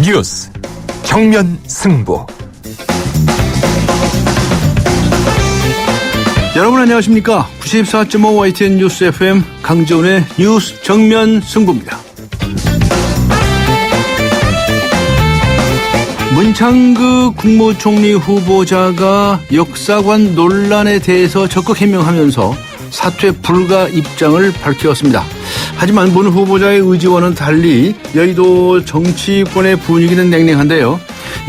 뉴스 정면 승부. 여러분 안녕하십니까? 94.5 YTN 뉴스 FM 강재훈의 뉴스 정면 승부입니다. 문창극 국무총리 후보자가 역사관 논란에 대해서 적극 해명하면서 사퇴 불가 입장을 밝혔습니다. 하지만 문 후보자의 의지와는 달리 여의도 정치권의 분위기는 냉랭한데요.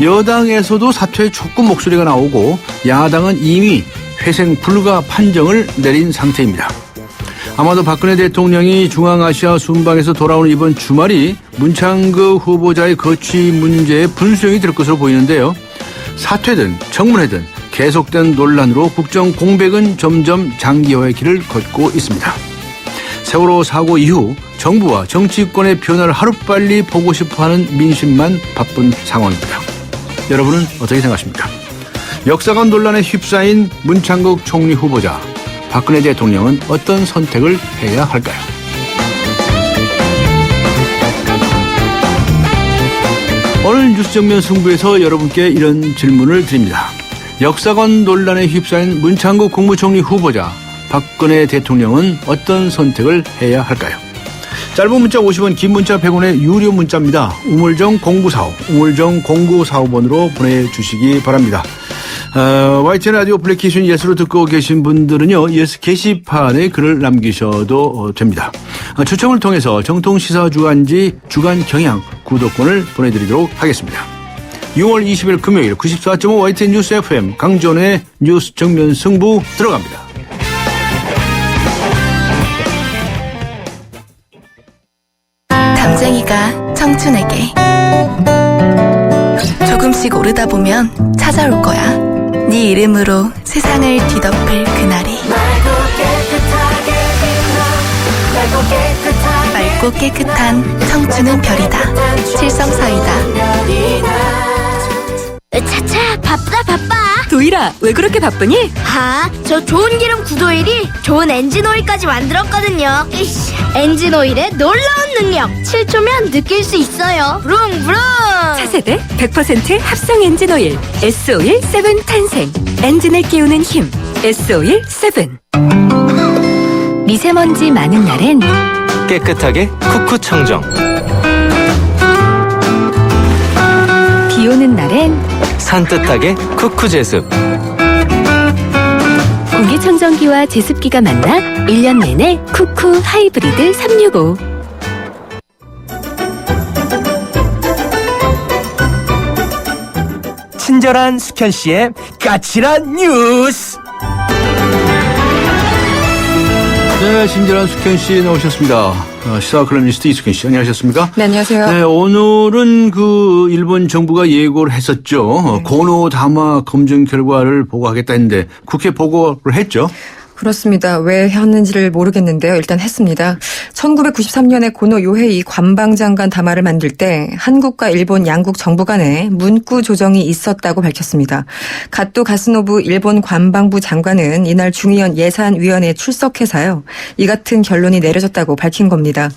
여당에서도 사퇴 촉구 목소리가 나오고 야당은 이미 회생 불가 판정을 내린 상태입니다. 아마도 박근혜 대통령이 중앙아시아 순방에서 돌아오는 이번 주말이 문창극 후보자의 거취 문제의 분수령이 될 것으로 보이는데요. 사퇴든 청문회든 계속된 논란으로 국정 공백은 점점 장기화의 길을 걷고 있습니다. 세월호 사고 이후 정부와 정치권의 변화를 하루빨리 보고 싶어하는 민심만 바쁜 상황입니다. 여러분은 어떻게 생각하십니까? 역사관 논란에 휩싸인 문창극 총리 후보자, 박근혜 대통령은 어떤 선택을 해야 할까요? 오늘 뉴스 정면 승부에서 여러분께 이런 질문을 드립니다. 역사관 논란에 휩싸인 문창극 국무총리 후보자 박근혜 대통령은 어떤 선택을 해야 할까요? 짧은 문자 50원, 긴 문자 100원의 유료 문자입니다. 우물정 0945, 우물정 0945번으로 보내주시기 바랍니다. YTN 라디오 블랙키신 예스로 듣고 계신 분들은요, 예스 게시판에 글을 남기셔도 됩니다. 추첨을 통해서 정통시사주간지 주간경향 구독권을 보내드리도록 하겠습니다. 6월 20일 금요일 94.5 YTN 뉴스 FM 강전의 뉴스 정면 승부 들어갑니다. 담쟁이가 청춘에게 조금씩 오르다 보면 찾아올 거야. 네 이름으로 세상을 뒤덮을 그날이. 맑고 깨끗한 청춘은 별이다. 칠성사이다. 차차, 바빠. 도일아, 왜 그렇게 바쁘니? 저 좋은 기름 구도일이 좋은 엔진오일까지 만들었거든요. 이씨, 엔진오일의 놀라운 능력 7초면 느낄 수 있어요. 부릉부릉. 차세대 100% 합성 엔진오일 S-오일 7 탄생. 엔진을 깨우는 힘 S-오일 7. 미세먼지 많은 날엔 깨끗하게 쿠쿠 청정. 비 오는 날엔 산뜻하게 쿠쿠 제습. 공기청정기와 제습기가 만나 1년 내내 쿠쿠 하이브리드 365. 친절한 숙현 씨의 까칠한 뉴스. 네, 친절한 숙현 씨 나오셨습니다. 시사 칼럼니스트 이숙현 씨, 안녕하셨습니까? 네, 안녕하세요. 네, 오늘은 일본 정부가 예고를 했었죠. 고노다마 검증 결과를 보고하겠다 했는데 국회 보고를 했죠. 그렇습니다. 왜 했는지를 모르겠는데요. 일단 했습니다. 1993년에 고노 요헤이 관방장관 다마를 만들 때 한국과 일본 양국 정부 간에 문구 조정이 있었다고 밝혔습니다. 가토 가스노부 일본 관방부 장관은 이날 중의원 예산위원회에 출석해서요, 이 같은 결론이 내려졌다고 밝힌 겁니다.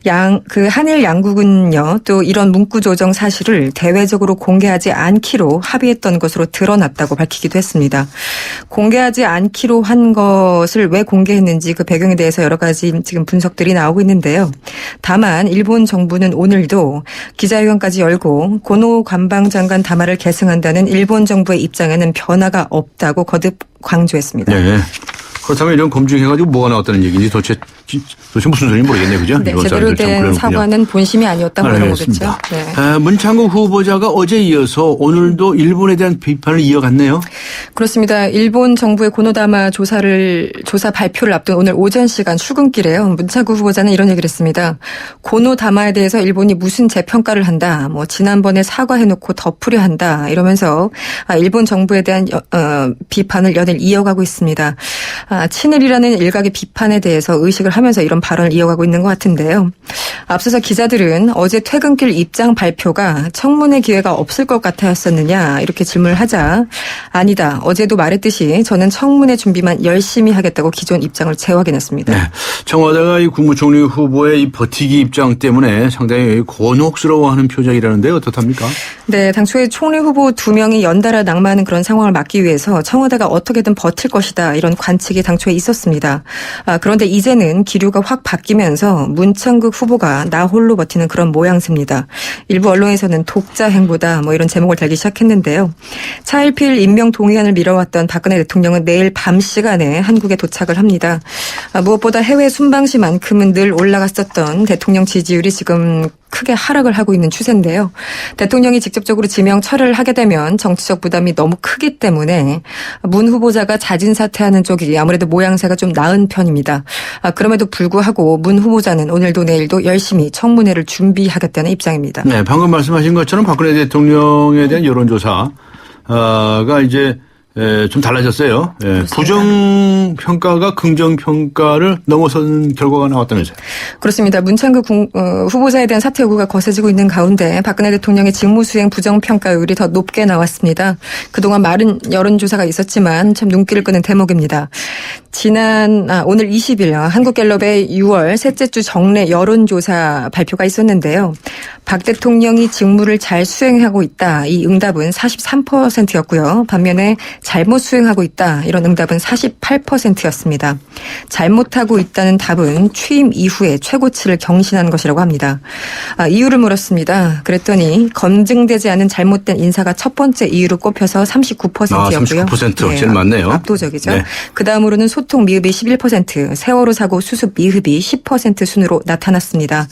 한일 양국은요, 또 이런 문구 조정 사실을 대외적으로 공개하지 않기로 합의했던 것으로 드러났다고 밝히기도 했습니다. 공개하지 않기로 한 것을 왜 공개했는지 그 배경에 대해서 여러 가지 지금 분석들이 나오고 있는데요. 다만 일본 정부는 오늘도 기자회견까지 열고 고노 관방장관 다마를 계승한다는 일본 정부의 입장에는 변화가 없다고 거듭 강조했습니다. 네. 그렇다면 이런 검증해가지고 뭐가 나왔다는 얘기인지 도대체 무슨 소리인지 모르겠네요. 그죠? 네, 제대로 된 사과는 본심이 아니었다고 그런 거겠죠. 네. 문창극 후보자가 어제 이어서 오늘도 일본에 대한 비판을 이어갔네요. 그렇습니다. 일본 정부의 고노다마 조사 발표를 앞둔 오늘 오전 시간 출근길에요. 문창극 후보자는 이런 얘기를 했습니다. 고노다마에 대해서 일본이 무슨 재평가를 한다. 지난번에 사과해놓고 덮으려 한다. 이러면서 일본 정부에 대한 비판을 연일 이어가고 있습니다. 친일이라는 일각의 비판에 대해서 의식을 하면서 이런 발언을 이어가고 있는 것 같은데요. 앞서서 기자들은 어제 퇴근길 입장 발표가 청문회 기회가 없을 것 같았었느냐 이렇게 질문을 하자 아니다. 어제도 말했듯이 저는 청문회 준비만 열심히 하겠다고 기존 입장을 재확인했습니다. 네. 청와대가 이 국무총리 후보의 이 버티기 입장 때문에 상당히 곤혹스러워하는 표정이라는데 어떻답니까? 네, 당초에 총리 후보 2명이 연달아 낙마하는 그런 상황을 막기 위해서 청와대가 어떻게든 버틸 것이다 이런 관측이 당초에 있었습니다. 그런데 이제는 기류가 확 바뀌면서 문창극 후보가 나 홀로 버티는 그런 모양새입니다. 일부 언론에서는 독자 행보다 뭐 이런 제목을 달기 시작했는데요. 차일피일 임명 동의안을 미뤄왔던 박근혜 대통령은 내일 밤 시간에 한국에 도착을 합니다. 무엇보다 해외 순방시만큼은 늘 올라갔었던 대통령 지지율이 지금 크게 하락을 하고 있는 추세인데요. 대통령이 직접적으로 지명 철회를 하게 되면 정치적 부담이 너무 크기 때문에 문 후보자가 자진 사퇴하는 쪽이 아무래도 모양새가 좀 나은 편입니다. 그럼에도 불구하고 문 후보자는 오늘도 내일도 열심히 청문회를 준비하겠다는 입장입니다. 네, 방금 말씀하신 것처럼 박근혜 대통령에 대한 여론조사가 이제 좀 달라졌어요. 부정 평가가 긍정 평가를 넘어선 결과가 나왔다면서요. 그렇습니다. 문창극 후보자에 대한 사퇴 요구가 거세지고 있는 가운데 박근혜 대통령의 직무수행 부정 평가율이 더 높게 나왔습니다. 그동안 많은 여론조사가 있었지만 참 눈길을 끄는 대목입니다. 오늘 20일 한국갤럽의 6월 셋째 주 정례 여론조사 발표가 있었는데요. 박 대통령이 직무를 잘 수행하고 있다. 이 응답은 43%였고요. 반면에 잘못 수행하고 있다. 이런 응답은 48%였습니다. 잘못하고 있다는 답은 취임 이후에 최고치를 경신한 것이라고 합니다. 이유를 물었습니다. 그랬더니 검증되지 않은 잘못된 인사가 첫 번째 이유로 꼽혀서 39%였고요. 39% 제일 많네요. 압도적이죠. 네. 그다음으로는 소통 미흡이 11%, 세월호 사고 수습 미흡이 10% 순으로 나타났습니다.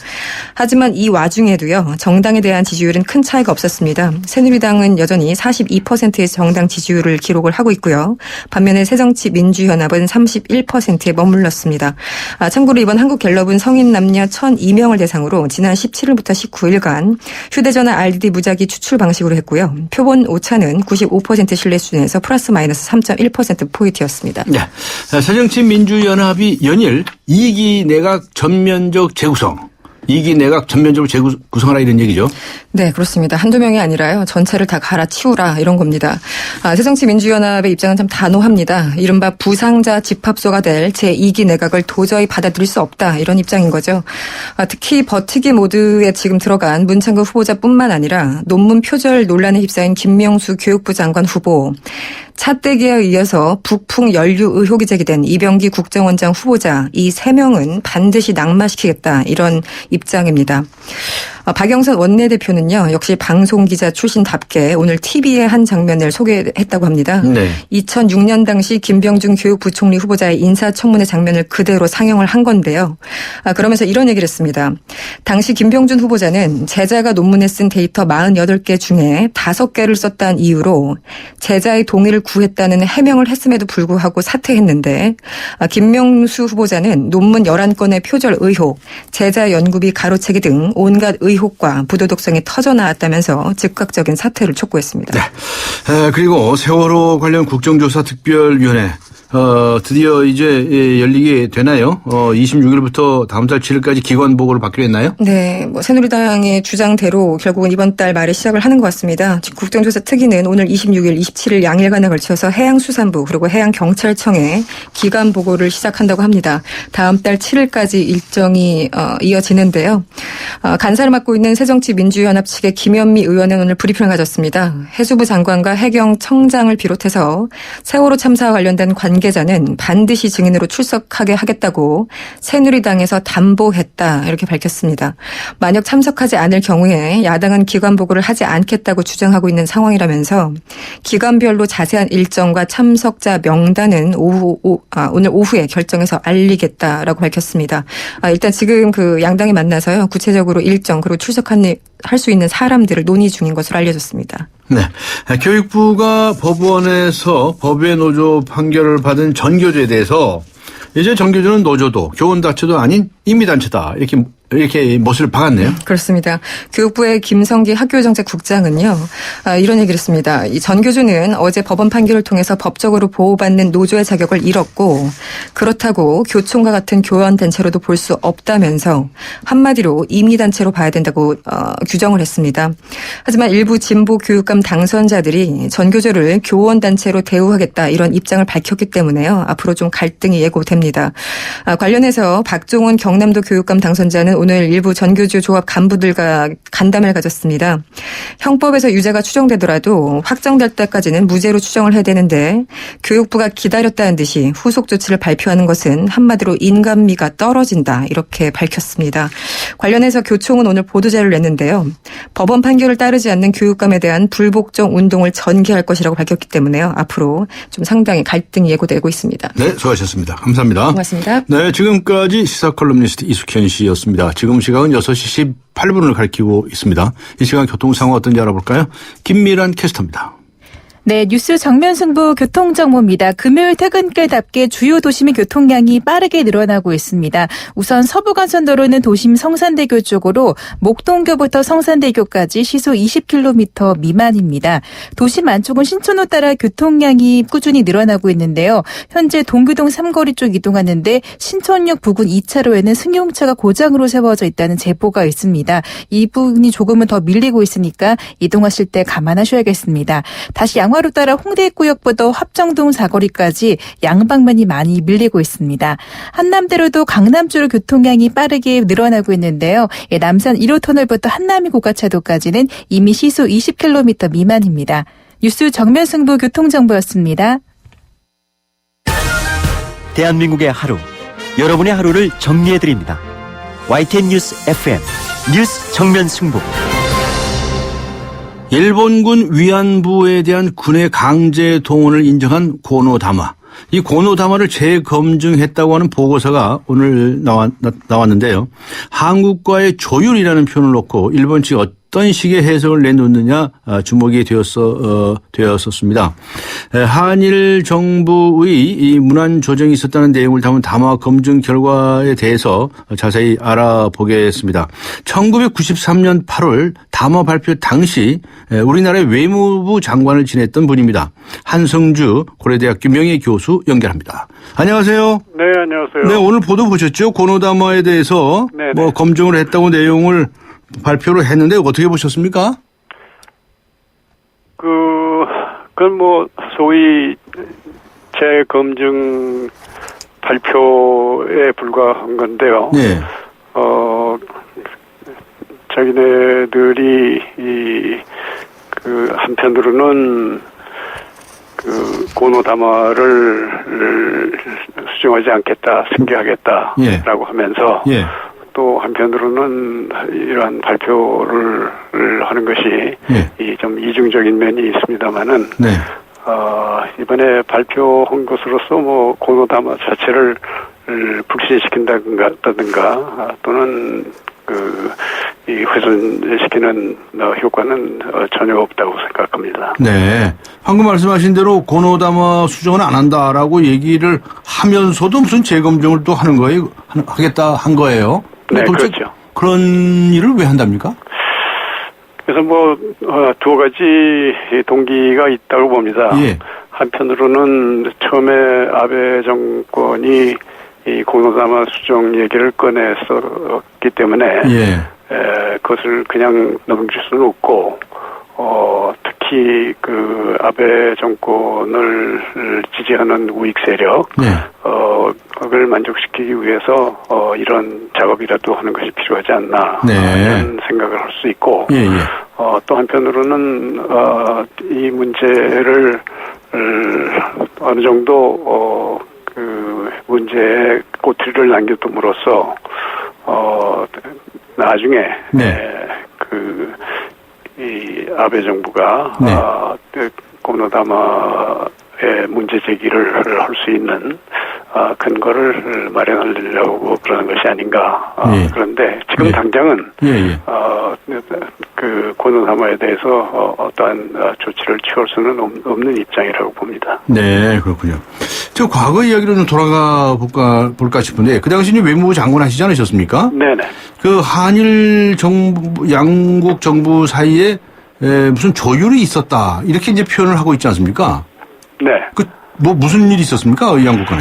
하지만 이 와중에도요. 정당에 대한 지지율은 큰 차이가 없었습니다. 새누리당은 여전히 42%의 정당 지지율을 기록을 하고 있고요. 반면에 새정치민주연합은 31%에 머물렀습니다. 참고로 이번 한국갤럽은 성인 남녀 1,002명을 대상으로 지난 17일부터 19일간 휴대전화 RDD 무작위 추출 방식으로 했고요. 표본 오차는 95% 신뢰 수준에서 플러스 마이너스 3.1%포인트였습니다. 네. 새정치민주연합이 연일 2기 내각 전면적 재구성. 2기 내각 전면적으로 재구성하라 이런 얘기죠. 네, 그렇습니다. 한두 명이 아니라요. 전체를 다 갈아치우라 이런 겁니다. 새정치민주연합의 입장은 참 단호합니다. 이른바 부상자 집합소가 될 제2기 내각을 도저히 받아들일 수 없다 이런 입장인 거죠. 특히 버티기 모드에 지금 들어간 문창극 후보자뿐만 아니라 논문 표절 논란에 휩싸인 김명수 교육부 장관 후보, 차떼기에 이어서 북풍 연루 의혹이 제기된 이병기 국정원장 후보자 이 3명은 반드시 낙마시키겠다 이런 입장입니다. 박영선 원내대표는요. 역시 방송기자 출신답게 오늘 TV의 한 장면을 소개했다고 합니다. 네. 2006년 당시 김병준 교육부총리 후보자의 인사청문회 장면을 그대로 상영을 한 건데요. 그러면서 이런 얘기를 했습니다. 당시 김병준 후보자는 제자가 논문에 쓴 데이터 48개 중에 5개를 썼다는 이유로 제자의 동의를 구했다는 해명을 했음에도 불구하고 사퇴했는데 김명수 후보자는 논문 11건의 표절 의혹, 제자 연구비 가로채기 등 온갖 의혹과 부도덕성이 터져나왔다면서 즉각적인 사퇴를 촉구했습니다. 네. 그리고 세월호 관련 국정조사 특별위원회 드디어 이제 열리게 되나요? 26일부터 다음 달 7일까지 기관 보고를 받기로 했나요? 네, 새누리당의 주장대로 결국은 이번 달 말에 시작을 하는 것 같습니다. 국정조사 특위는 오늘 26일, 27일 양일간에 걸쳐서 해양수산부 그리고 해양경찰청에 기관 보고를 시작한다고 합니다. 다음 달 7일까지 일정이 이어지는데요. 간사를 맡고 있는 새정치민주연합 측의 김현미 의원은 오늘 브리핑을 가졌습니다. 해수부 장관과 해경청장을 비롯해서 세월호 참사와 관련된 관계자는 반드시 증인으로 출석하게 하겠다고 새누리당에서 담보했다 이렇게 밝혔습니다. 만약 참석하지 않을 경우에 야당은 기관 보고를 하지 않겠다고 주장하고 있는 상황이라면서 기관별로 자세한 일정과 참석자 명단은 오늘 오후에 결정해서 알리겠다라고 밝혔습니다. 일단 지금 그 양당이 만나서요. 구체적으로 일정 그리고 출석할 수 있는 사람들을 논의 중인 것으로 알려졌습니다. 네. 교육부가 법원에서 법외 노조 판결을 받은 전교조에 대해서 이제 전교조는 노조도 교원단체도 아닌 임의단체다 이렇게 이렇게 못을 박았네요. 그렇습니다. 교육부의 김성기 학교정책국장은요. 이런 얘기를 했습니다. 이 전교조는 어제 법원 판결을 통해서 법적으로 보호받는 노조의 자격을 잃었고 그렇다고 교총과 같은 교원단체로도 볼 수 없다면서 한마디로 임의단체로 봐야 된다고 규정을 했습니다. 하지만 일부 진보 교육감 당선자들이 전교조를 교원단체로 대우하겠다 이런 입장을 밝혔기 때문에요. 앞으로 좀 갈등이 예고됩니다. 관련해서 박종원 경남도 교육감 당선자는 오늘 일부 전교조 조합 간부들과 간담회를 가졌습니다. 형법에서 유죄가 추정되더라도 확정될 때까지는 무죄로 추정을 해야 되는데 교육부가 기다렸다는 듯이 후속 조치를 발표하는 것은 한마디로 인간미가 떨어진다 이렇게 밝혔습니다. 관련해서 교총은 오늘 보도자료를 냈는데요. 법원 판결을 따르지 않는 교육감에 대한 불복종 운동을 전개할 것이라고 밝혔기 때문에요. 앞으로 좀 상당히 갈등이 예고되고 있습니다. 네, 수고하셨습니다. 감사합니다. 고맙습니다. 네, 지금까지 시사 컬럼니스트 이숙현 씨였습니다. 지금 시각은 6시 18분을 가리키고 있습니다. 이 시간 교통 상황 어떤지 알아볼까요? 김미란 캐스터입니다. 네, 뉴스 정면 승부 교통정보입니다. 금요일 퇴근길답게 주요 도심의 교통량이 빠르게 늘어나고 있습니다. 우선 서부간선도로는 도심 성산대교 쪽으로 목동교부터 성산대교까지 시속 20km 미만입니다. 도심 안쪽은 신촌호 따라 교통량이 꾸준히 늘어나고 있는데요. 현재 동교동 삼거리 쪽 이동하는데 신촌역 부근 2차로에는 승용차가 고장으로 세워져 있다는 제보가 있습니다. 이 부분이 조금은 더 밀리고 있으니까 이동하실 때 감안하셔야겠습니다. 다시 양화로 따라 홍대입구역부터 합정동 사거리까지 양방면이 많이 밀리고 있습니다. 한남대로도 강남주로 교통량이 빠르게 늘어나고 있는데요. 남산 1호 터널부터 한남이 고가차도까지는 이미 시속 20km 미만입니다. 뉴스 정면 승부 교통정보였습니다. 대한민국의 하루, 여러분의 하루를 정리해드립니다. YTN 뉴스 FM 뉴스 정면 승부. 일본군 위안부에 대한 군의 강제 동원을 인정한 고노다마. 이 고노다마를 재검증했다고 하는 보고서가 오늘 나왔는데요. 한국과의 조율이라는 표현을 놓고 일본 측이 어떤 식의 해석을 내놓느냐 주목이 되었었습니다. 한일 정부의 이 문안 조정이 있었다는 내용을 담은 담화 검증 결과에 대해서 자세히 알아보겠습니다. 1993년 8월 담화 발표 당시 우리나라의 외무부 장관을 지냈던 분입니다. 한성주 고려대학교 명예교수 연결합니다. 안녕하세요. 네, 안녕하세요. 네, 오늘 보도 보셨죠? 고노다마에 대해서 네네. 검증을 했다고 내용을 발표를 했는데 어떻게 보셨습니까? 그건 소위 재검증 발표에 불과한 건데요. 네. 자기네들이 한편으로는 고노다마를 수정하지 않겠다, 승계하겠다라고 하면서 또 한편으로는 이러한 발표를 하는 것이 좀 이중적인 면이 있습니다만은 이번에 발표한 것으로서 고노다마 자체를 불신시킨다든가 또는 이 훼손시키는 효과는 전혀 없다고 생각합니다. 네. 방금 말씀하신 대로 고노다마 수정은 안 한다라고 얘기를 하면서도 무슨 재검증을 또 하겠다 한 거예요. 네, 그렇죠. 그런 일을 왜 한답니까? 그래서 두 가지 동기가 있다고 봅니다. 한편으로는 처음에 아베 정권이 이 고노다마 수정 얘기를 꺼냈었기 때문에 그것을 그냥 넘길 수는 없고 특히 아베 정권을 지지하는 우익 세력 그걸 만족시키기 위해서 이런 작업이라도 하는 것이 필요하지 않나 이런 생각을 할 수 있고 또 한편으로는 이 문제를 어느 정도 문제에 꼬투리를 남겨둠으로써 나중에 이 아베 정부가 고노다마의 문제 제기를 할 수 있는 근거를 마련하려고 그러는 것이 아닌가. 그런데 지금 당장은 고노다마에 대해서 어떠한 조치를 취할 수는 없는 입장이라고 봅니다. 네, 그렇군요. 저 과거 이야기로 좀 돌아가 볼까 싶은데, 그 당시 외무부 장관 하시지 않으셨습니까? 네네. 그 한일 정부, 양국 정부 사이에 무슨 조율이 있었다. 이렇게 이제 표현을 하고 있지 않습니까? 네. 무슨 일이 있었습니까? 양국 간에?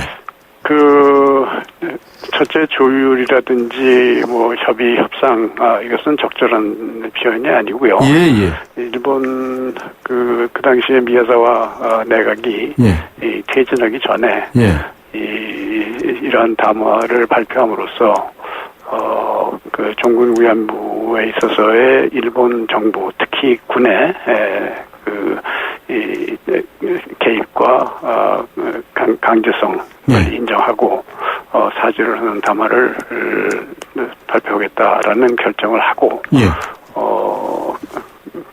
첫째 조율이라든지 협의 협상 이것은 적절한 표현이 아니고요. 예. 일본 그 당시에 미야자와 내각이 이 퇴진하기 전에 이러한 담화를 발표함으로써 그 종군 위안부에 있어서의 일본 정부 특히 군의 개입과 강제성을 인정하고 사죄를 하는 담화를 발표하겠다라는 결정을 하고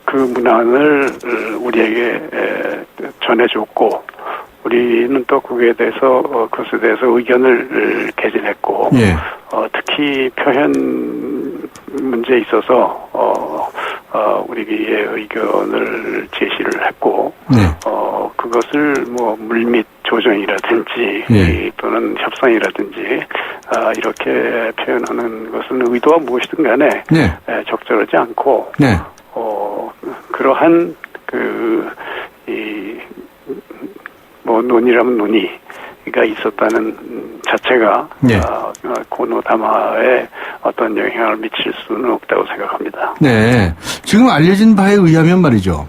그 문안을 우리에게 전해줬고 우리는 또 그것에 대해서 의견을 개진했고 특히 표현 문제에 있어서 우리의 의견을 제시를 했고 그것을 물밑 조정이라든지 또는 협상이라든지 이렇게 표현하는 것은 의도가 무엇이든 간에 적절하지 않고 그러한 논의라면 논의가 있었다는 자체가 고노 담화에 어떤 영향을 미칠 수는 없다고 생각합니다. 네. 지금 알려진 바에 의하면 말이죠.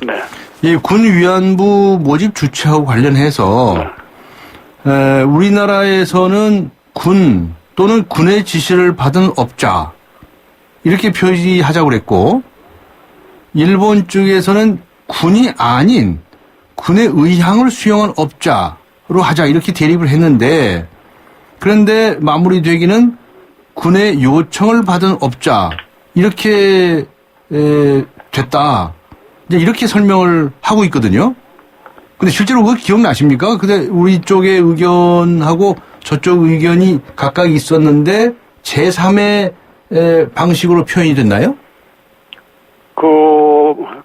이 군 위안부 모집 주최하고 관련해서 우리나라에서는 군 또는 군의 지시를 받은 업자 이렇게 표시하자고 그랬고 일본 쪽에서는 군이 아닌 군의 의향을 수용한 업자로 하자 이렇게 대립을 했는데 그런데 마무리되기는 군의 요청을 받은 업자 이렇게 됐다. 이제 이렇게 설명을 하고 있거든요. 근데 실제로 그거 기억나십니까? 근데 우리 쪽의 의견하고 저쪽 의견이 각각 있었는데 제3의 방식으로 표현이 됐나요? 그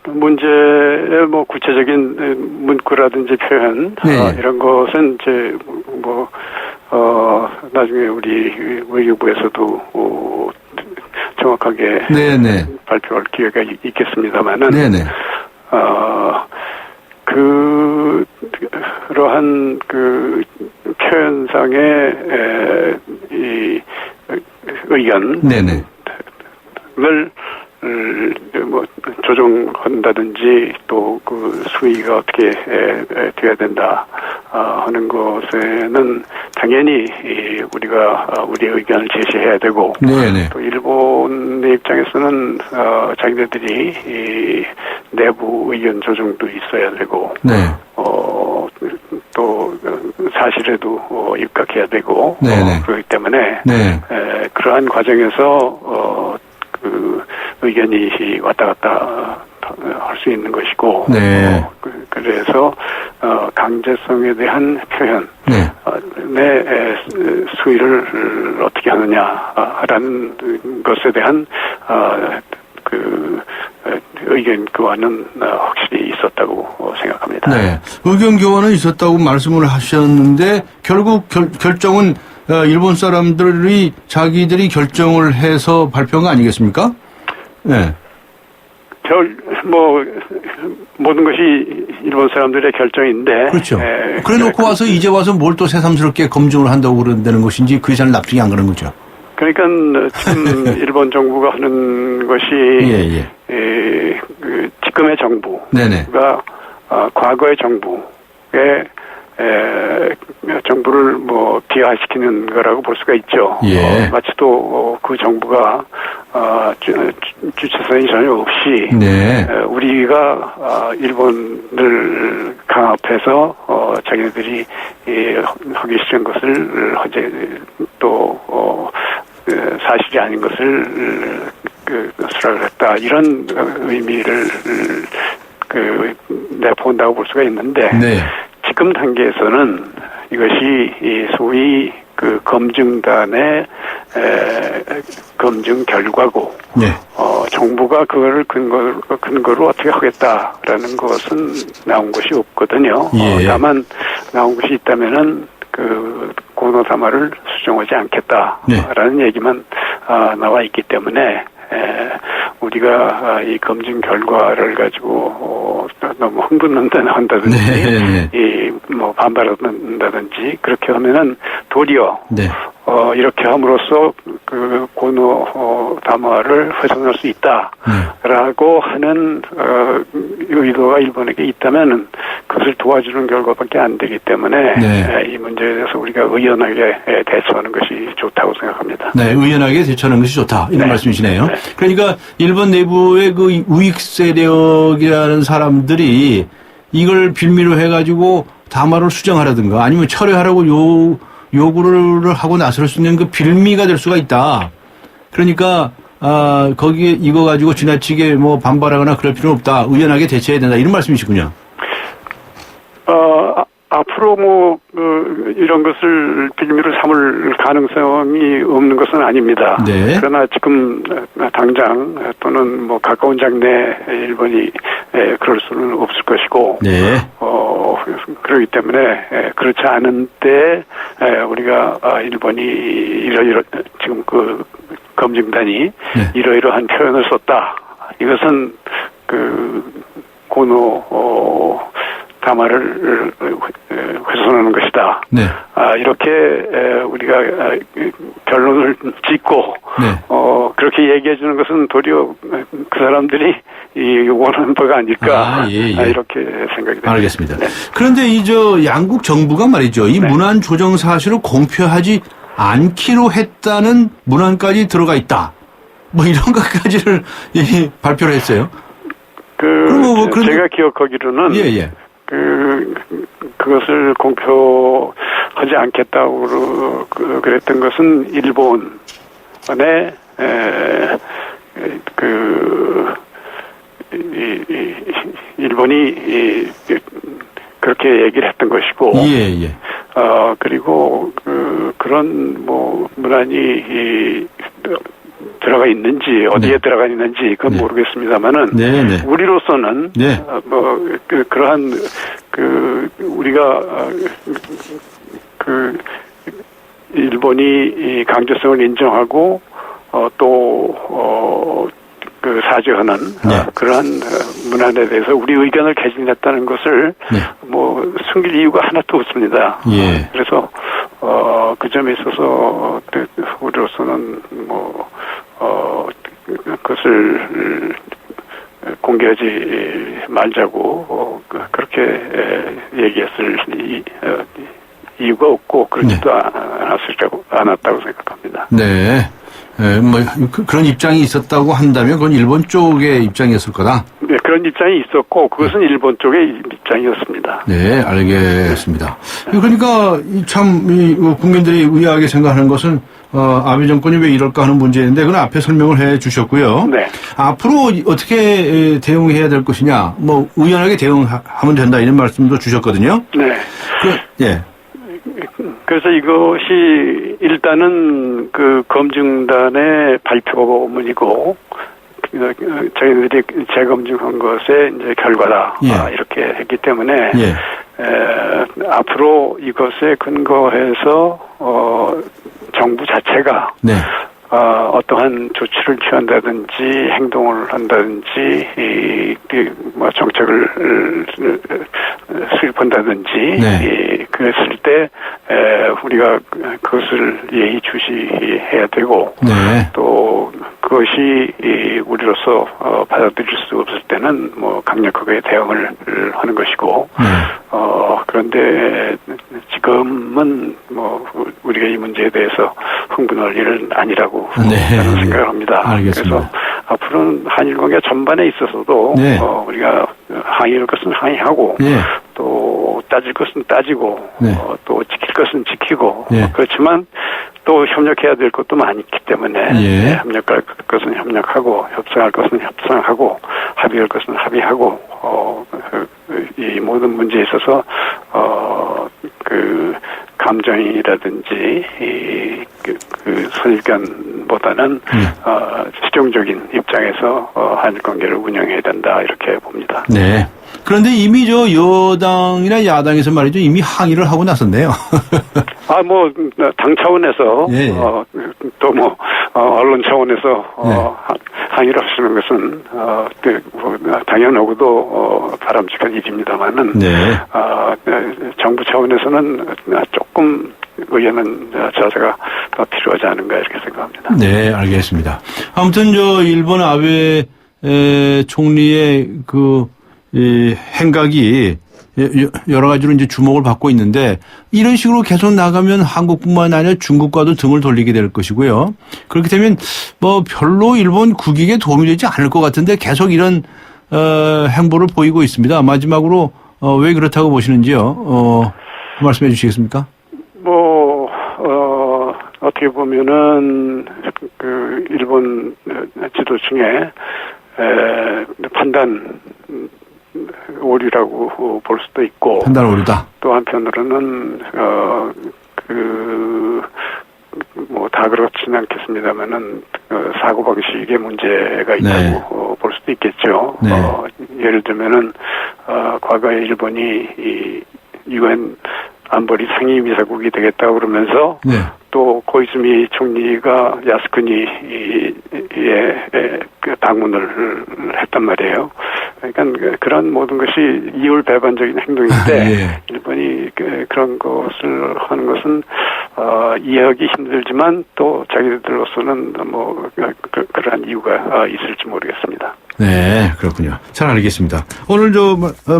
문제의 구체적인 문구라든지 표현 이런 것은 이제 나중에 우리 외교부에서도 정확하게 발표할 기회가 있겠습니다만은 그러한 표현상의 이 의견을 조정한다든지 또 그 수위가 어떻게 돼야 된다 하는 것에는 당연히 우리가 우리의 의견을 제시해야 되고 또 일본의 입장에서는 자기네들이 내부 의견 조정도 있어야 되고 또 사실에도 입각해야 되고 그렇기 때문에 그러한 과정에서 그 의견이 왔다 갔다 할 수 있는 것이고 그래서 강제성에 대한 표현 수위를 어떻게 하느냐라는 것에 대한 의견 교환은 확실히 있었다고 생각합니다. 의견 교환은 있었다고 말씀을 하셨는데 결국 결정은 일본 사람들이 자기들이 결정을 해서 발표한 거 아니겠습니까? 모든 것이 일본 사람들의 결정인데. 그렇죠. 그래 놓고 와서 이제 와서 뭘 또 새삼스럽게 검증을 한다고 그런다는 것인지 그게 잘 납득이 안 가는 거죠. 그러니까 지금 일본 정부가 하는 것이 지금의 정부가 과거의 정부의 정부를 비하시키는 거라고 볼 수가 있죠. 마치 또 그 정부가 주체성이 전혀 없이 우리가 일본을 강압해서 자기네들이 하기 싫은 것을 또 사실이 아닌 것을 수락을 했다 이런 의미를 내포한다고 볼 수가 있는데 지금 단계에서는 이것이 소위 검증단의 검증 결과고 정부가 그거를 근거로 어떻게 하겠다라는 것은 나온 것이 없거든요. 다만 나온 것이 있다면은 그 고노 담화를 수정하지 않겠다라는 얘기만 나와 있기 때문에 우리가 이 검증 결과를 가지고 너무 흥분한다든지 뭐 반발한다든지 그렇게 하면은 도리어 이렇게 함으로써 그 고노 담화를 훼손할 수 있다라고 하는 의도가 일본에게 있다면은 그것을 도와주는 결과밖에 안 되기 때문에 이 문제에 대해서 우리가 의연하게 대처하는 것이 좋다고 생각합니다. 네, 의연하게 대처하는 것이 좋다 이런 말씀이시네요. 그러니까 일본 내부의 그 우익 세력이라는 사람들이 이걸 빌미로 해가지고 담화를 수정하라든가 아니면 철회하라고 요구를 하고 나설 수 있는 그 빌미가 될 수가 있다. 그러니까 거기에 이거 가지고 지나치게 뭐 반발하거나 그럴 필요는 없다. 의연하게 대처해야 된다. 이런 말씀이시군요. 앞으로 뭐 이런 것을 빌미로 삼을 가능성이 없는 것은 아닙니다. 그러나 지금 당장 또는 뭐 가까운 장래 일본이 그럴 수는 없을 것이고 그렇기 때문에 그렇지 않은 때 우리가 일본이 이러이러 지금 그 검증단이 이러이러한 표현을 썼다. 이것은 그 고노 담화를 훼손하는 것이다. 이렇게 우리가 결론을 짓고 그렇게 얘기해 주는 것은 도리어 그 사람들이 원하는 바가 아닐까 이렇게 생각이 됩니다. 알겠습니다. 그런데 이 양국 정부가 말이죠. 이 문안 조정 사실을 공표하지 않기로 했다는 문안까지 들어가 있다. 뭐 이런 것까지를 발표를 했어요. 제가 기억하기로는 그것을 공표하지 않겠다고 그랬던 것은 일본의 일본이 그렇게 얘기를 했던 것이고 그리고 그런 뭐 문안이 들어가 있는지 어디에 들어가 있는지 그건 모르겠습니다만은 우리로서는 그러한 우리가 일본이 이 강제성을 인정하고 또 사죄하는 그러한 문안에 대해서 우리 의견을 개진했다는 것을 뭐 숨길 이유가 하나도 없습니다. 그래서 그 점에 있어서 우리로서는 그것을 공개하지 말자고 그렇게 얘기했을 이유가 없고 그러지도 않았다고 생각합니다. 그런 입장이 있었다고 한다면 그건 일본 쪽의 입장이었을 거다. 그런 입장이 있었고 그것은 일본 쪽의 입장이었습니다. 알겠습니다. 그러니까 참 국민들이 의아하게 생각하는 것은 아베 정권이 왜 이럴까 하는 문제인데 그건 앞에 설명을 해 주셨고요. 앞으로 어떻게 대응해야 될 것이냐, 뭐 의연하게 대응하면 된다 이런 말씀도 주셨거든요. 그래서 이것이 일단은 그 검증단의 발표문이고 저희들이 재검증한 것의 이제 결과다 이렇게 했기 때문에 앞으로 이것에 근거해서 정부 자체가 어떠한 조치를 취한다든지 행동을 한다든지 뭐 정책을 수립한다든지 그랬을 때 우리가 그것을 예의주시해야 되고 또 그것이 우리로서 받아들일 수 없을 때는 뭐 강력하게 대응을 하는 것이고 그런데 지금은 뭐 우리가 이 문제에 대해서 흥분할 일은 아니라고 저는 생각을 합니다. 그래서 앞으로는 한일 관계 전반에 있어서도 우리가 항의할 것은 항의하고 또 따질 것은 따지고 또 지킬 것은 지키고 그렇지만 또 협력해야 될 것도 많이 있기 때문에 협력할 것은 협력하고 협상할 것은 협상하고 합의할 것은 합의하고 이 모든 문제에 있어서 그 감정이라든지 그 선입견보다는 실용적인 입장에서 한일 관계를 운영해야 된다 이렇게 봅니다. 그런데 이미 여당이나 야당에서 말이죠. 이미 항의를 하고 나섰네요. 당 차원에서, 예. 또 언론 차원에서, 항의를 하시는 것은, 당연하고도, 바람직한 일입니다만은, 네. 정부 차원에서는 조금 의견은 자세가 더 필요하지 않은가 이렇게 생각합니다. 네, 알겠습니다. 아무튼 일본 아베 총리의 행각이 여러 가지로 이제 주목을 받고 있는데 이런 식으로 계속 나가면 한국뿐만 아니라 중국과도 등을 돌리게 될 것이고요. 그렇게 되면 별로 일본 국익에 도움이 되지 않을 것 같은데 계속 이런 행보를 보이고 있습니다. 마지막으로 왜 그렇다고 보시는지요? 말씀해 주시겠습니까? 어떻게 보면은 일본 지도층의 판단 오류라고 볼 수도 있고. 판단 오류다. 또 한편으로는, 다 그렇지는 않겠습니다만은, 사고방식의 문제가 있다고 볼 수도 있겠죠. 네. 예를 들면은, 과거에 일본이 이 UN 안보리 상임이사국이 되겠다고 그러면서, 또 고이즈미 총리가 야스쿠니의 방문을 했단 말이에요. 그러니까 그런 모든 것이 이율배반적인 행동인데 일본이 그런 것을 하는 것은 이해하기 힘들지만 또 자기들로서는 그러한 이유가 있을지 모르겠습니다. 네, 그렇군요. 잘 알겠습니다. 오늘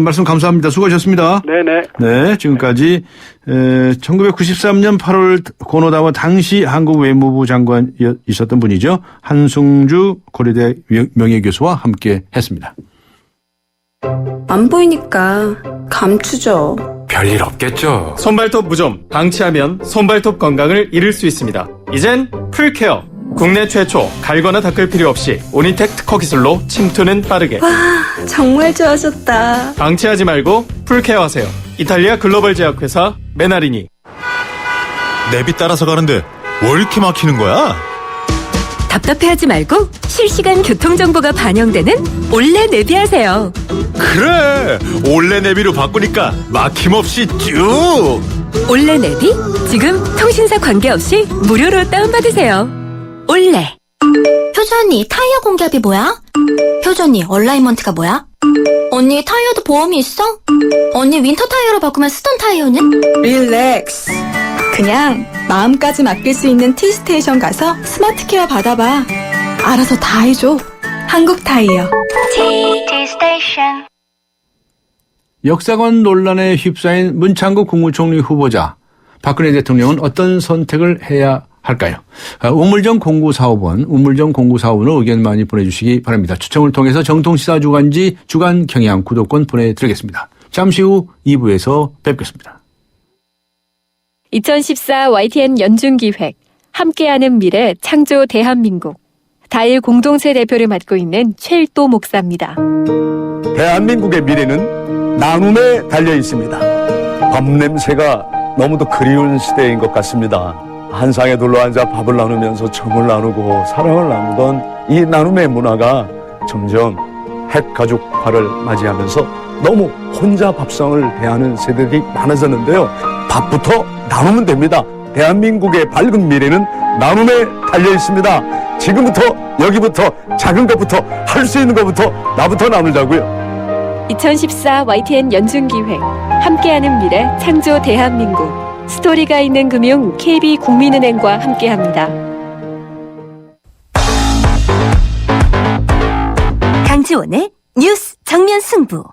말씀 감사합니다. 수고하셨습니다. 네네. 네, 지금까지 1993년 8월 고노다와 당시 한국 외무부 장관이셨던 분이죠. 한승주 고려대 명예교수와 함께 했습니다. 안 보이니까 감추죠. 별일 없겠죠. 손발톱 무좀 방치하면 손발톱 건강을 잃을 수 있습니다. 이젠 풀케어. 국내 최초 갈거나 닦을 필요 없이 오니텍 특허 기술로 침투는 빠르게. 와, 정말 좋아졌다. 방치하지 말고 풀케어 하세요. 이탈리아 글로벌 제약회사 메나리니. 내비 따라서 가는데 왜 이렇게 막히는 거야? 답답해하지 말고 실시간 교통정보가 반영되는 올레 내비하세요. 그래, 올레 내비로 바꾸니까 막힘없이 쭉. 올레 내비 지금 통신사 관계없이 무료로 다운받으세요. 올레. 효주 언니, 타이어 공기압이 뭐야? 효주 언니, 얼라이먼트가 뭐야? 언니, 타이어도 보험이 있어? 언니, 윈터 타이어로 바꾸면 쓰던 타이어는? 릴렉스. 그냥 마음까지 맡길 수 있는 T스테이션 가서 스마트 케어 받아봐. 알아서 다 해줘. 한국 타이어. T스테이션. 역사관 논란에 휩싸인 문창국 국무총리 후보자 박근혜 대통령은 어떤 선택을 해야 할까요? 우물정 공구사업원, 우물정공구사업원으로 의견 많이 보내주시기 바랍니다. 추첨을 통해서 정통시사주간지 주간경향 구독권 보내드리겠습니다. 잠시 후 2부에서 뵙겠습니다. 2014 YTN 연중기획 함께하는 미래 창조 대한민국 다일 공동체 대표를 맡고 있는 최일도 목사입니다. 대한민국의 미래는 나눔에 달려 있습니다. 밥 냄새가 너무도 그리운 시대인 것 같습니다. 한 상에 둘러앉아 밥을 나누면서 정을 나누고 사랑을 나누던 이 나눔의 문화가 점점 핵가족화를 맞이하면서 너무 혼자 밥상을 대하는 세대들이 많아졌는데요. 밥부터 나누면 됩니다. 대한민국의 밝은 미래는 나눔에 달려 있습니다. 지금부터 여기부터 작은 것부터 할 수 있는 것부터 나부터 나누자고요. 2014 YTN 연중기획 함께하는 미래 창조 대한민국 스토리가 있는 금융 KB국민은행과 함께합니다. 강지원의 뉴스 정면 승부.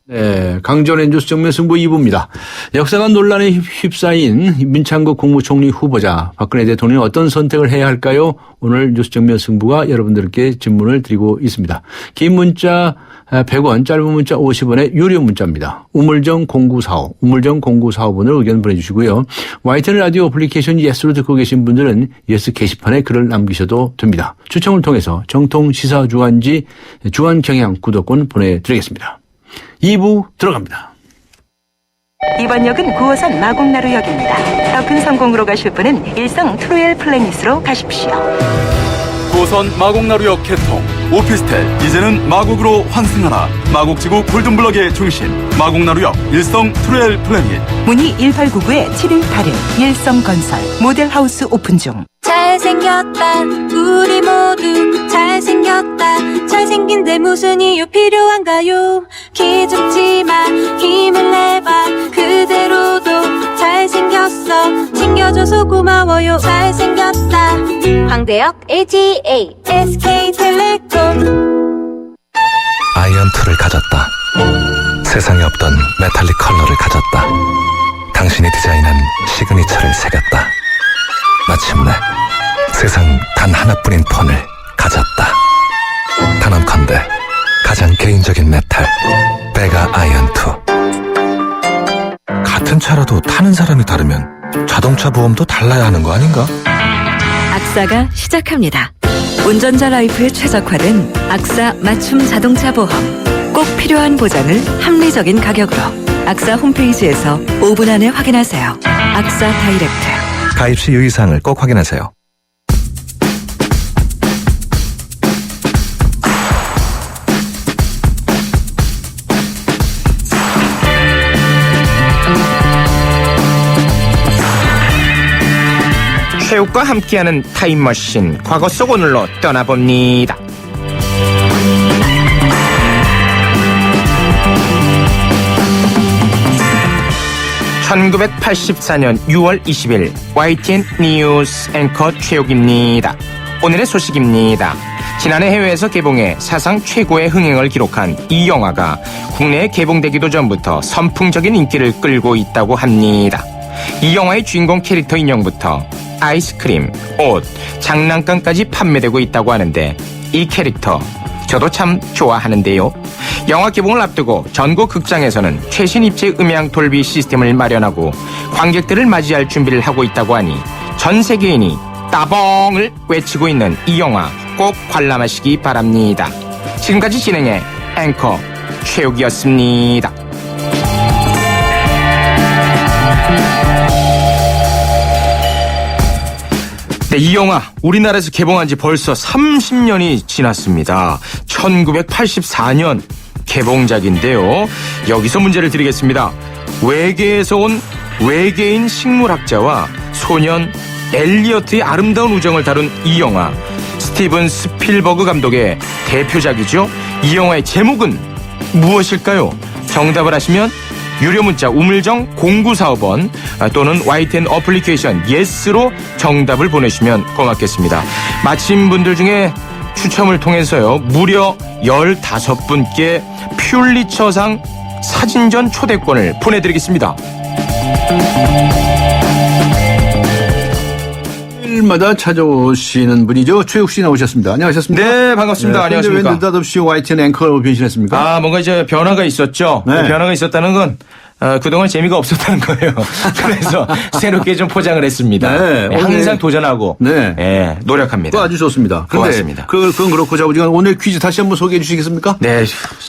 네, 강지원의 뉴스 정면 승부 2부입니다. 역사관 논란에 휩싸인 문창국 국무총리 후보자 박근혜 대통령이 어떤 선택을 해야 할까요? 오늘 뉴스 정면 승부가 여러분들께 질문을 드리고 있습니다. 긴 문자 100원, 짧은 문자 50원의 유료 문자입니다. 우물정 0945, 우물정 0945번으로 의견 보내주시고요. YTN 라디오 어플리케이션 예스로 듣고 계신 분들은 예스 게시판에 글을 남기셔도 됩니다. 추첨을 통해서 정통 시사 주간지 주간경향 구독권 보내드리겠습니다. 2부 들어갑니다. 이번 역은 9호선 마곡나루역입니다. 더 큰 성공으로 가실 분은 일성 트로엘 플래닛으로 가십시오. 9호선 마곡나루역 개통 오피스텔 이제는 마곡으로 환승하라. 마곡지구 골든블럭의 중심 마곡나루역 일성 트레일 플래닛. 문의 1899-7181 일성건설 모델하우스 오픈 중. 잘생겼다 우리 모두 잘생겼다. 잘생긴데 무슨 이유 필요한가요? 기죽지마 힘을 내봐. 그대로도 잘생겼어. 챙겨줘서 고마워요. 잘생겼다. 광대역 LGA SK텔레콤. 아이언2를 가졌다. 세상에 없던 메탈릭 컬러를 가졌다. 당신이 디자인한 시그니처를 새겼다. 마침내 세상 단 하나뿐인 폰을 가졌다. 단언컨대 가장 개인적인 메탈 베가 아이언2. 같은 차라도 타는 사람이 다르면 자동차 보험도 달라야 하는 거 아닌가? 악사가 시작합니다. 운전자 라이프에 최적화된 악사 맞춤 자동차 보험. 꼭 필요한 보장을 합리적인 가격으로. 악사 홈페이지에서 5분 안에 확인하세요. 악사 다이렉트. 가입 시 유의사항을 꼭 확인하세요. 최욱과 함께하는 타임머신 과거 속 오늘로 떠나봅니다. (1984년 6월 20일) YTN 뉴스 앵커 최욱입니다. 오늘의 소식입니다. 지난해 해외에서 개봉해 사상 최고의 흥행을 기록한 이 영화가 국내에 개봉되기도 전부터 선풍적인 인기를 끌고 있다고 합니다. 이 영화의 주인공 캐릭터 인형부터 아이스크림, 옷, 장난감까지 판매되고 있다고 하는데 이 캐릭터 저도 참 좋아하는데요. 영화 개봉을 앞두고 전국 극장에서는 최신 입체 음향 돌비 시스템을 마련하고 관객들을 맞이할 준비를 하고 있다고 하니 전 세계인이 따봉을 외치고 있는 이 영화 꼭 관람하시기 바랍니다. 지금까지 진행해 앵커 최욱이었습니다. 네, 이 영화 우리나라에서 개봉한 지 벌써 30년이 지났습니다. 1984년 개봉작인데요. 여기서 문제를 드리겠습니다. 외계에서 온 외계인 식물학자와 소년 엘리어트의 아름다운 우정을 다룬 이 영화, 스티븐 스필버그 감독의 대표작이죠. 이 영화의 제목은 무엇일까요? 정답을 아시면 유료 문자 우물정 0945번 또는 YTN 어플리케이션 예스로 정답을 보내주시면 고맙겠습니다. 마친 분들 중에 추첨을 통해서요, 무려 15분께 퓰리처상 사진전 초대권을 보내드리겠습니다. 일마다 찾아오시는 분이죠. 최욱 씨 나오셨습니다. 안녕하셨습니다. 네, 반갑습니다. 네, 안녕하십니까. 왜 느닷없이 YTN 앵커로 변신했습니까? 뭔가 이제 변화가 있었죠. 네. 변화가 있었다는 건 그동안 재미가 없었다는 거예요. 그래서 새롭게 좀 포장을 했습니다. 네, 항상 도전하고 네. 노력합니다. 아주 좋습니다. 고맙습니다. 그건 그렇고 자부지간 오늘 퀴즈 다시 한번 소개해 주시겠습니까? 네,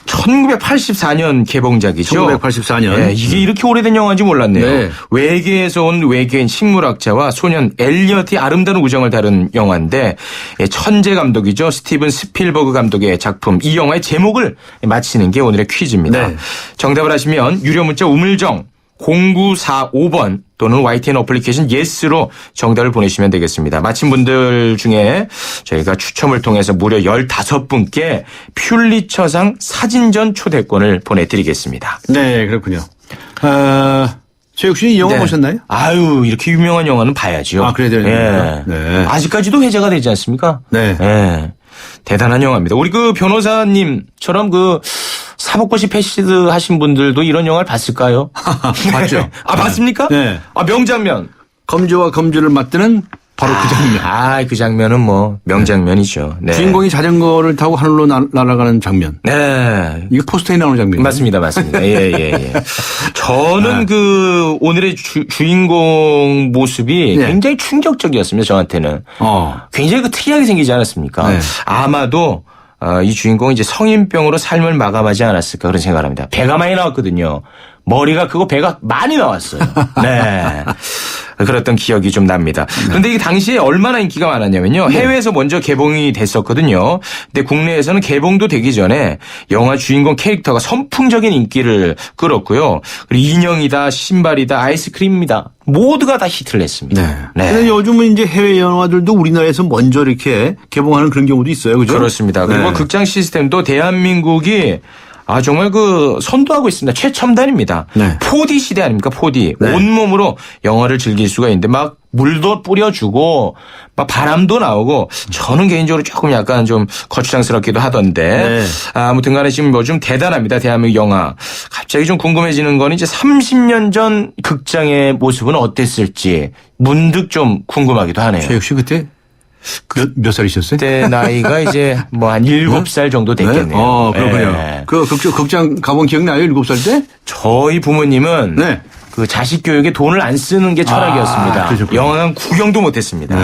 1984년 개봉작이죠. 1984년. 네, 이게 이렇게 오래된 영화인지 몰랐네요. 네. 외계에서 온 외계인 식물학자와 소년 엘리어트의 아름다운 우정을 다룬 영화인데 천재 감독이죠. 스티븐 스필버그 감독의 작품. 이 영화의 제목을 맞히는 게 오늘의 퀴즈입니다. 네. 정답을 하시면 유료 문자 우물정 0945번 또는 YTN 어플리케이션 예스로 정답을 보내시면 되겠습니다. 마친 분들 중에 저희가 추첨을 통해서 무려 15분께 퓰리처상 사진전 초대권을 보내드리겠습니다. 네, 그렇군요. 최욱 씨는 이 영화 보셨나요? 아유, 이렇게 유명한 영화는 봐야죠. 아, 그래야 되는 네. 아직까지도 회자가 되지 않습니까? 네. 대단한 영화입니다. 우리 그 변호사님처럼 그 사법고시 패시드 하신 분들도 이런 영화를 봤을까요? 봤죠. 봤습니까? 네. 명장면. 검조와 검주를 맞드는 바로 그 장면. 그 장면은 뭐 명장면이죠. 네. 주인공이 자전거를 타고 하늘로 날아가는 장면. 네. 이거 포스터에 나오는 장면이에요. 맞습니다. 예. 저는 그 오늘의 주인공 모습이 굉장히 충격적이었습니다. 저한테는. 굉장히 특이하게 생기지 않았습니까? 네. 아마도 이 주인공이 이제 성인병으로 삶을 마감하지 않았을까 그런 생각을 합니다. 배가 많이 나왔거든요. 머리가 크고 배가 많이 나왔어요. 네. 그랬던 기억이 좀 납니다. 그런데 이게 당시에 얼마나 인기가 많았냐면요. 해외에서 먼저 개봉이 됐었거든요. 근데 국내에서는 개봉도 되기 전에 영화 주인공 캐릭터가 선풍적인 인기를 끌었고요. 그리고 인형이다, 신발이다, 아이스크림이다. 모두가 다 히트를 냈습니다. 네. 근데 요즘은 이제 해외 영화들도 우리나라에서 먼저 이렇게 개봉하는 그런 경우도 있어요. 그죠? 그렇습니다. 그리고 극장 시스템도 대한민국이 정말 선도하고 있습니다. 최첨단입니다. 4D 시대 아닙니까? 4D. 온몸으로 영화를 즐길 수가 있는데 막 물도 뿌려주고 막 바람도 나오고 저는 개인적으로 조금 약간 좀 거추장스럽기도 하던데 아무튼 간에 지금 좀 대단합니다. 대한민국 영화. 갑자기 좀 궁금해지는 건 이제 30년 전 극장의 모습은 어땠을지 문득 좀 궁금하기도 하네요. 최욱 씨 그때 몇 살이셨어요? 그때 나이가 이제 한 7살 정도 됐겠네요. 그렇군요. 그 극장 가본 기억나요? 7살 때? 저희 부모님은 그 자식 교육에 돈을 안 쓰는 게 철학이었습니다. 영화관 구경도 못했습니다.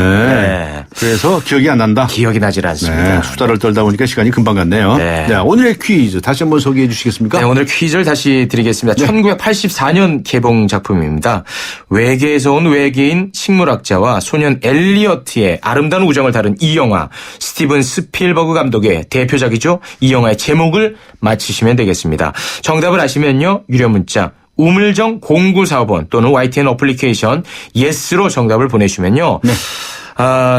그래서 기억이 안 난다. 기억이 나질 않습니다. 수다를 떨다 보니까 시간이 금방 갔네요. 오늘의 퀴즈 다시 한번 소개해 주시겠습니까? 네, 오늘 퀴즈를 다시 드리겠습니다. 1984년 개봉 작품입니다. 외계에서 온 외계인 식물학자와 소년 엘리어트의 아름다운 우정을 다룬 이 영화, 스티븐 스필버그 감독의 대표작이죠. 이 영화의 제목을 맞히시면 되겠습니다. 정답을 아시면요, 유료 문자 우물정 0945번 또는 YTN 어플리케이션 예스로 정답을 보내주시면요.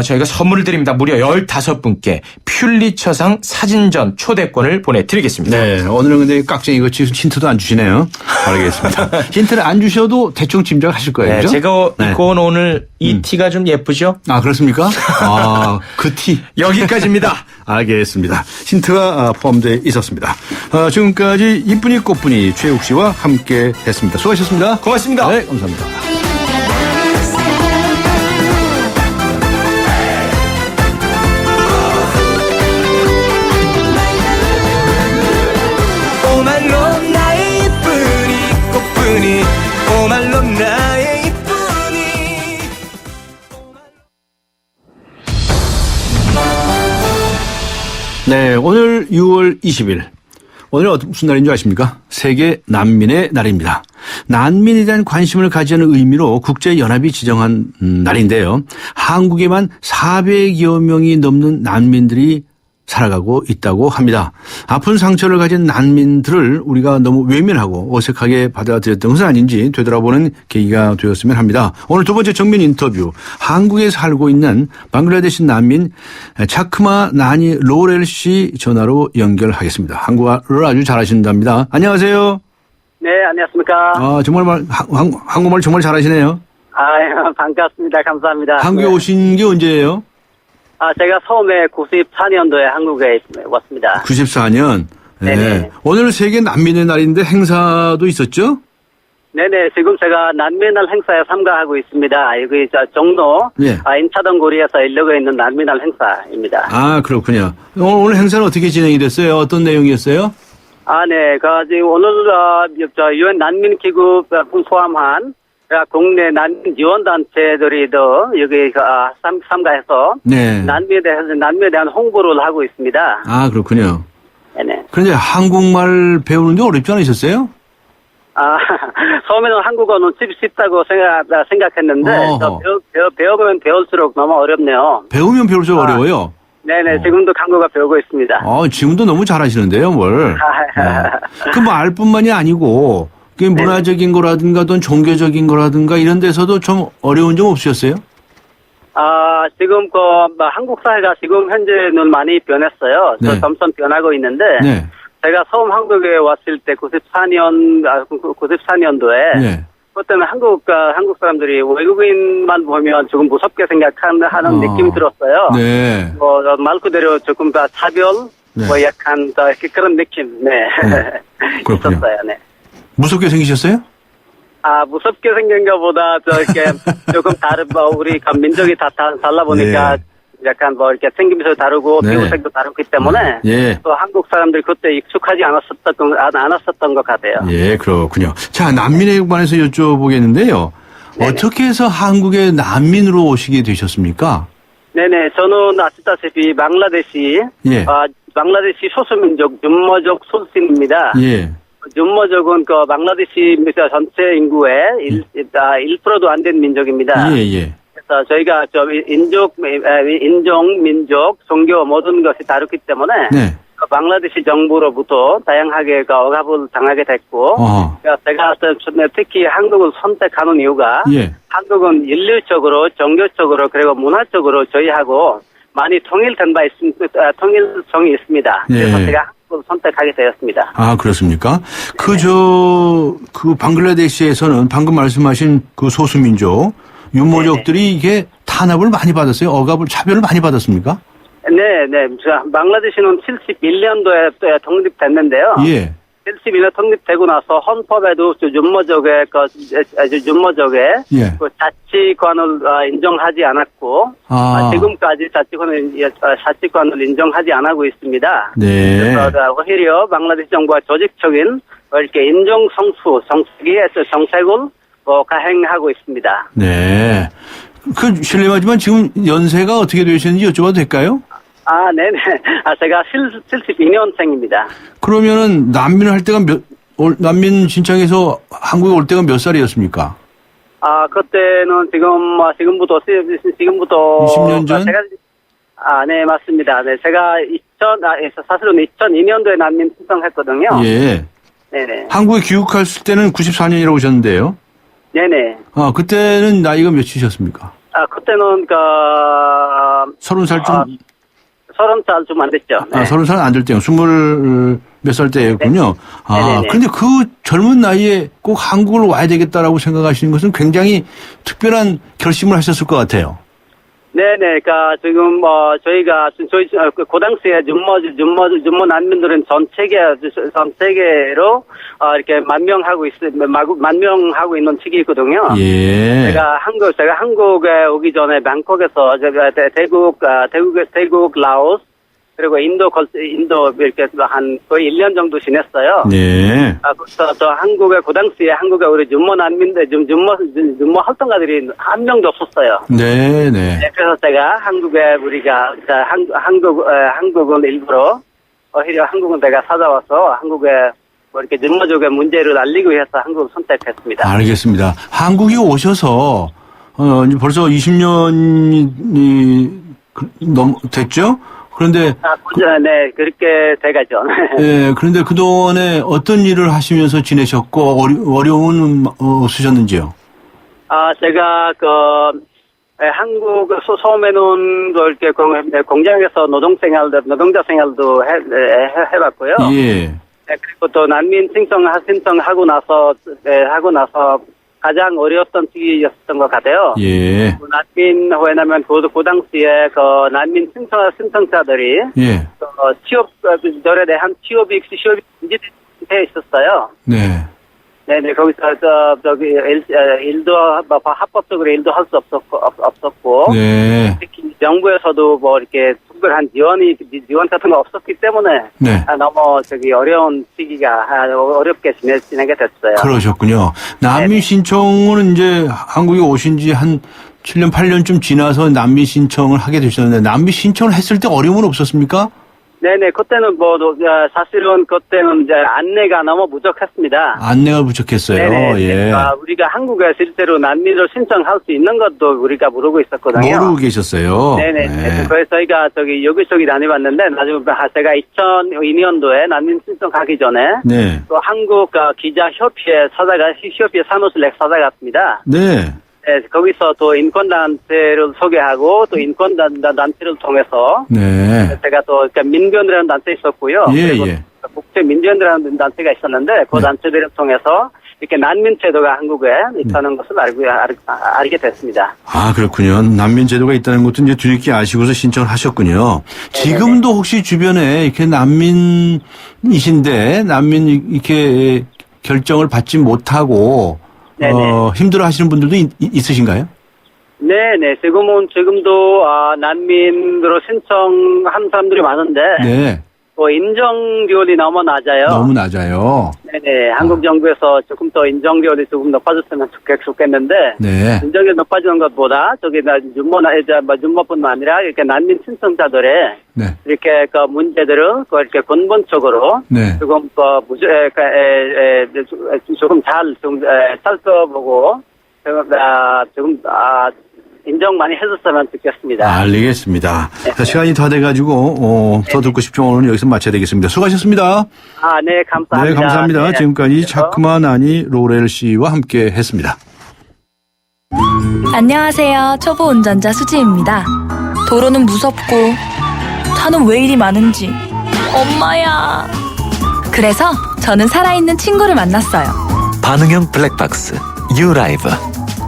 저희가 선물을 드립니다. 무려 15분께 퓰리처상 사진전 초대권을 보내드리겠습니다. 네, 오늘은 근데 깍쟁이 같이 힌트도 안 주시네요. 알겠습니다. 힌트를 안 주셔도 대충 짐작을 하실 거예요. 네, 그죠? 제가 입고 온 오늘 이 티가 좀 예쁘죠? 아, 그렇습니까? 그 티. 여기까지입니다. 알겠습니다. 힌트가 포함되어 있었습니다. 지금까지 이쁜이 꽃분이 최욱 씨와 함께 했습니다. 수고하셨습니다. 고맙습니다. 네, 감사합니다. 오말로 나의 이쁜이 꽃분이 오말로 나의 이쁜이. 네, 오늘 6월 20일. 오늘 무슨 날인 줄 아십니까? 세계 난민의 날입니다. 난민에 대한 관심을 가지는 의미로 국제연합이 지정한 날인데요. 한국에만 400여 명이 넘는 난민들이 살아가고 있다고 합니다. 아픈 상처를 가진 난민들을 우리가 너무 외면하고 어색하게 받아들였던 것은 아닌지 되돌아보는 계기가 되었으면 합니다. 오늘 두 번째 정면 인터뷰, 한국에 살고 있는 방글라데시 난민 차크마 나니 로렐 씨 전화로 연결하겠습니다. 한국어를 아주 잘하신답니다. 안녕하세요. 네, 안녕하십니까. 정말 한국말 정말 잘하시네요. 반갑습니다. 감사합니다. 한국에 오신 게 언제예요? 제가 처음에 94년도에 한국에 왔습니다. 94년. 네. 오늘 세계 난민의 날인데 행사도 있었죠? 네네. 지금 제가 난민날 행사에 참가하고 있습니다. 여기 종로 인차동 거리에서 열리고 있는 난민날 행사입니다. 아, 그렇군요. 오늘 행사는 어떻게 진행이 됐어요? 어떤 내용이었어요? 네. 오늘 유엔 난민기구 포함한 국내 난민 지원단체들이 여기 참가해서 난민에 대한 홍보를 하고 있습니다. 아, 그렇군요. 네네. 그런데 한국말 배우는데 어렵지 않으셨어요? 처음에는 한국어는 쉽다고 생각했는데 배우면 배울수록 너무 어렵네요. 배우면 배울수록 어려워요? 네네. 지금도 한국어 배우고 있습니다. 지금도 너무 잘하시는데요, 뭘. 그 알뿐만이 아니고 문화적인 거라든가 또 종교적인 거라든가 이런 데서도 좀 어려운 점 없으셨어요? 지금 한국 사회가 지금 현재는 많이 변했어요. 점점 변하고 있는데 제가 처음 한국에 왔을 때 94년도에 그때는 한국 사람들이 외국인만 보면 조금 무섭게 생각하는 느낌이 들었어요. 말 그대로 조금 차별 약간 그런 느낌 있었어요. 네. 무섭게 생기셨어요? 무섭게 생긴 것보다 조금 우리 민족이 다 달라 보니까 약간 이렇게 생김새도 다르고 피부색도 다르기 때문에 또 한국 사람들이 그때 익숙하지 않았었던 것 같아요. 예, 그렇군요. 자, 난민에 관해서 여쭤보겠는데요. 어떻게 해서 한국에 난민으로 오시게 되셨습니까? 네네, 저는 아시다시피 방글라데시 소수민족 윤머족 출신입니다. 윤머족은 그 방글라데시 전체 인구의 1%도 안 된 민족입니다. 예. 그래서 저희가 인종, 민족, 종교 모든 것이 다르기 때문에 네. 방글라데시 정부로부터 다양하게 억압을 당하게 됐고, 제가 특히 한국을 선택하는 이유가, 한국은 인류적으로, 종교적으로, 그리고 문화적으로 저희하고 많이 통일성이 있습니다. 그래서 제가 한국을 선택하게 되었습니다. 아, 그렇습니까? 그 방글라데시에서는 방금 말씀하신 그 소수민족, 윤모족들이 이게 탄압을 많이 받았어요? 억압을, 차별을 많이 받았습니까? 네. 방글라데시는 71년도에 독립됐는데요. 71년 독립되고 나서 헌법에도 윤머족의 그 자치권을 인정하지 않았고, 지금까지 자치권을 인정하지 않고 있습니다. 그래서 오히려 방글라데시 정부가 조직적인 이렇게 인종 성수 정책을 가행하고 있습니다. 네. 실례하지만 지금 연세가 어떻게 되시는지 여쭤봐도 될까요? 네네. 제가 72년생입니다. 그러면은 난민을 할 때가 난민 신청해서 한국에 올 때가 몇 살이었습니까? 그때는 지금부터 20년 전? 네, 맞습니다. 네, 제가 사실은 2002년도에 난민 신청했거든요. 예. 네네. 한국에 귀국했을 때는 94년이라고 오셨는데요. 네네. 그때는 나이가 몇이셨습니까? 그때는 30살 30살 좀 안 됐죠. 네. 30살 안 될 때요. 20몇 살 때였군요. 근데 그 젊은 나이에 꼭 한국을 와야 되겠다라고 생각하시는 것은 굉장히 특별한 결심을 하셨을 것 같아요. 네네. 지금 저희가 그 당시에 윤모 난민들은 전 세계로 이렇게 만명하고 있는 시기거든요. 예. 제가 한국에 오기 전에 방콕에서 태국, 라오스 그리고 인도 이렇게 거의 1년 정도 지냈어요. 네. 그래서 그 당시에 한국에 우리 윤모 난민들, 윤모 활동가들이 한 명도 없었어요. 네. 그래서 제가 한국은 일부러, 오히려 한국은 내가 찾아와서 한국에 이렇게 윤모족의 문제를 알리기 위해서 한국을 선택했습니다. 알겠습니다. 한국에 오셔서, 벌써 20년이 됐죠? 그런데 네, 그렇게 돼가죠. 네, 그런데 그동안에 어떤 일을 하시면서 지내셨고 어려움은 없으셨는지요? 제가 한국 처음에는 이렇게 공장에서 노동자 생활도 해봤고요. 예. 그리고 또 난민 신청하고 나서 가장 어려웠던 시기였던 것 같아요. 예. 왜냐면 그 당시에 난민 신청자들이 취업들에 대한 취업이 문제돼 있었어요. 네. 네네, 거기서 일도 합법적으로 일도 할 수 없었고, 네. 특히 정부에서도 이렇게 특별한 지원 같은 거 없었기 때문에 너무 어려운 시기가 어렵게 지내게 됐어요. 그러셨군요. 난민 신청은 이제 한국에 오신 지 한 7년, 8년쯤 지나서 난민 신청을 하게 되셨는데 난민 신청을 했을 때 어려움은 없었습니까? 네네, 그때는 사실은 그때는 이제 안내가 너무 부족했습니다. 안내가 부족했어요. 네네. 예. 우리가 한국에 실제로 난민을 신청할 수 있는 것도 우리가 모르고 있었거든요. 모르고 계셨어요. 네네. 네. 그래서 저희가 여기저기 다녀봤는데, 나중에 제가 2002년도에 난민 신청하기 전에, 또 한국 기자협회에 협회 사무실에 찾아갔습니다. 네. 네, 거기서 또 인권단체를 소개하고 또 인권단체를 통해서 제가 또 민변이라는 단체 있었고요. 그리고 국제민변이라는 단체가 있었는데 그 단체들을 통해서 이렇게 난민 제도가 한국에 있다는 것을 알게 됐습니다. 그렇군요. 난민 제도가 있다는 것도 이제 뒤늦게 아시고서 신청을 하셨군요. 지금도 혹시 주변에 이렇게 난민이신데 난민 이렇게 결정을 받지 못하고 힘들어 하시는 분들도 있으신가요? 네네. 지금도, 난민으로 신청한 사람들이 많은데. 그 인정률이 너무 낮아요. 너무 낮아요. 네네. 한국 정부에서 조금 더 인정률이 조금 높아졌으면 좋겠는데. 네. 인정률이 높아지는 것보다 윤모뿐만 아니라 이렇게 난민 신청자들의 네. 이렇게 그 문제들을 이렇게 근본적으로 네. 조금 조금 잘 살펴보고 조금 인정 많이 해줬으면 좋겠습니다. 알겠습니다. 자, 시간이 다 돼가지고 더 듣고 싶죠. 오늘 여기서 마쳐야 되겠습니다. 수고하셨습니다. 네, 감사합니다. 네, 감사합니다. 네. 지금까지 자크마 나니 로렐 씨와 함께 했습니다. 안녕하세요. 초보 운전자 수지입니다. 도로는 무섭고 차는 왜 이리 많은지 엄마야. 그래서 저는 살아있는 친구를 만났어요. 반응형 블랙박스 유라이브.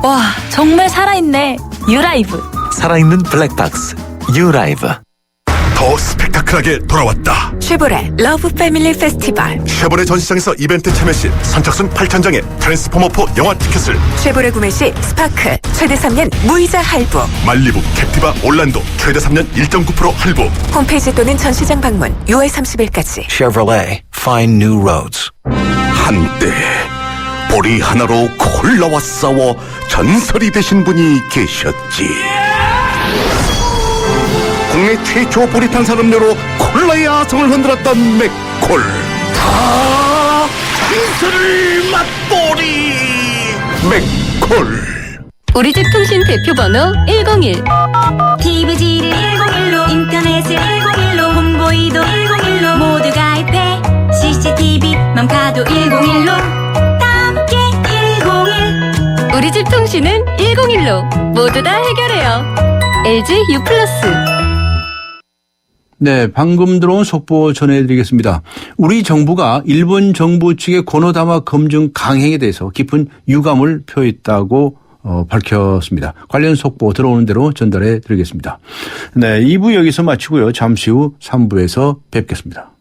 와, 정말 살아있네. 유라이브. 살아있는 블랙박스 유라이브. 더 스펙타클하게 돌아왔다. 쉐보레 러브 패밀리 페스티벌. 쉐보레 전시장에서 이벤트 참여 시 선착순 8,000장의 트랜스포머4 영화 티켓을, 쉐보레 구매 시 스파크 최대 3년 무이자 할부. 말리부, 캡티바, 올란도 최대 3년 1.9% 할부. 홈페이지 또는 전시장 방문 6월 30일까지. Chevrolet, find new roads. 한때 보리 하나로 콜라와 싸워 전설이 되신 분이 계셨지. 국내 최초 보리 탄산음료로 콜라의 아성을 흔들었던 맥콜. 다 진수를 맛보리 맥콜. 우리 집 통신 대표 번호 101. TV지를 101로 인터넷을 101로 홈보이도 101로 모두 가입해. CCTV 맘카도 101로 함께 101. 우리 집 통신은 101로 모두 다 해결해요. LG U+. 네, 방금 들어온 속보 전해드리겠습니다. 우리 정부가 일본 정부 측의 고노다마 검증 강행에 대해서 깊은 유감을 표했다고 밝혔습니다. 관련 속보 들어오는 대로 전달해 드리겠습니다. 네, 2부 여기서 마치고요. 잠시 후 3부에서 뵙겠습니다.